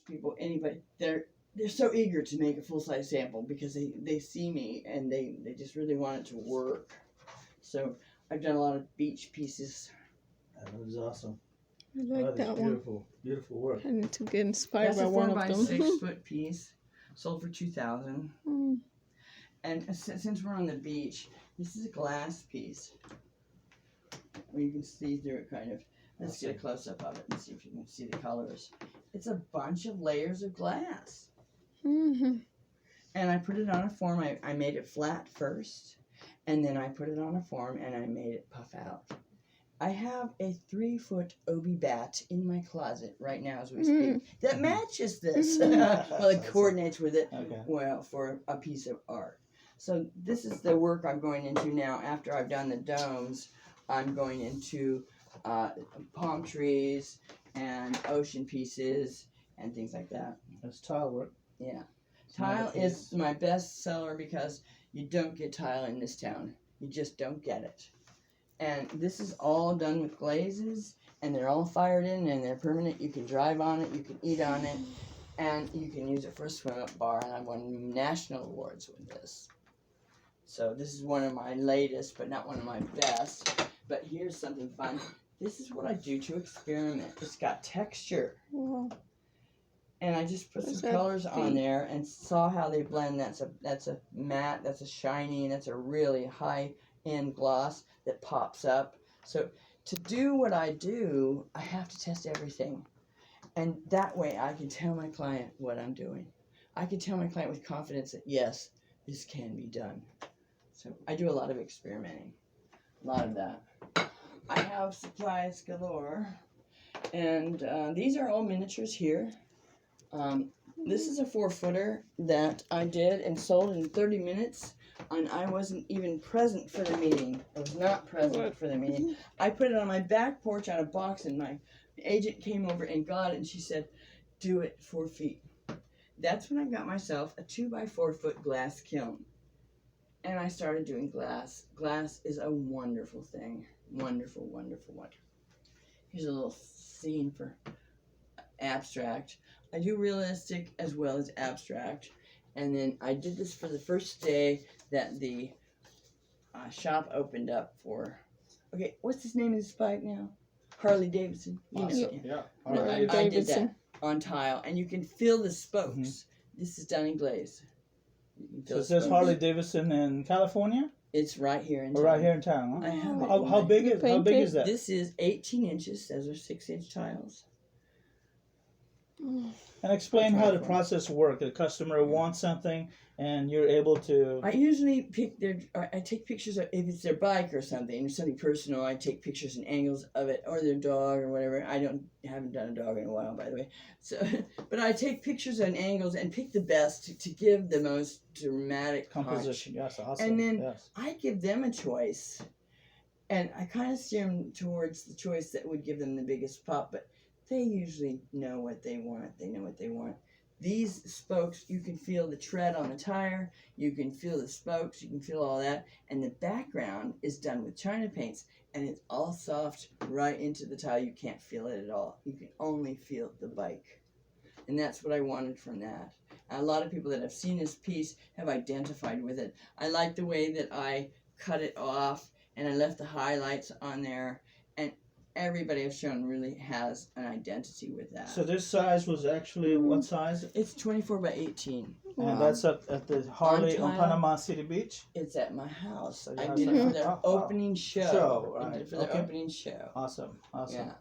people, anybody, they're so eager to make a full-size sample because they see me and they just really want it to work. So I've done a lot of beach pieces. That was awesome. I like that one. Beautiful, beautiful work. I need to get inspired That's by a one 4 of by them. 6 foot piece, sold for $2,000. Mm. And since we're on the beach, this is a glass piece. You can see through it kind of. Let's get a close up of it and see if you can see the colors. It's a bunch of layers of glass. Mm-hmm. And I put it on a form. I made it flat first, and then I put it on a form and I made it puff out. I have a 3-foot Obi bat in my closet right now as we speak that matches this. Well, it coordinates with it well for a piece of art. So this is the work I'm going into now. After I've done the domes, I'm going into palm trees and ocean pieces and things like that. That's tile work. Yeah. Tile is my best seller because you don't get tile in this town. You just don't get it. And this is all done with glazes, and they're all fired in, and they're permanent. You can drive on it, you can eat on it, and you can use it for a swim-up bar, and I've won national awards with this. So this is one of my latest, but not one of my best. But here's something fun. This is what I do to experiment. It's got texture. Wow. And I just put some colors on there and saw how they blend. That's a matte, that's a shiny, and that's a really high-end gloss that pops up. So to do what I do, I have to test everything. And that way I can tell my client what I'm doing. I can tell my client with confidence that, yes, this can be done. So I do a lot of experimenting. A lot of that. I have supplies galore. And these are all miniatures here. This is a 4-footer that I did and sold in 30 minutes, and I wasn't even present for the meeting. I was not present for the meeting. I put it on my back porch on a box, and my agent came over and got it, and she said, do it 4 feet. That's when I got myself a 2x4 foot glass kiln. And I started doing glass. Glass is a wonderful thing. Wonderful, wonderful, wonderful. Here's a little scene for abstract. I do realistic as well as abstract. And then I did this for the first day that the shop opened up for. Okay, what's his name of this bike now? Harley Davidson. You know, Yeah. I did that on tile, and you can feel the spokes. This is done in glaze. So it says Harley Davidson in California? It's right here in town. Right here in town, huh? I have it. How big is that? This is 18 inches. Those are 6-inch tiles. And explain how the process works. The customer wants something, and you're able to. I usually I take pictures of, if it's their bike or something personal. I take pictures and angles of it, or their dog or whatever. Haven't done a dog in a while, by the way. So, but I take pictures and angles and pick the best to give the most dramatic Composition. punch. Yes, awesome. And then I give them a choice, and I kind of steer them towards the choice that would give them the biggest pop. But they usually know what they want. They know what they want. These spokes, you can feel the tread on the tire. You can feel the spokes. You can feel all that. And the background is done with China paints. And it's all soft right into the tile. You can't feel it at all. You can only feel the bike. And that's what I wanted from that. A lot of people that have seen this piece have identified with it. I like the way that I cut it off and I left the highlights on there. And everybody I've shown really has an identity with that. So this size was actually what size? It's 24 by 18. And that's at the Harley on Panama City Beach? It's at my house. So I did it for their opening show. Right. I did it for their opening show. Awesome. Yeah.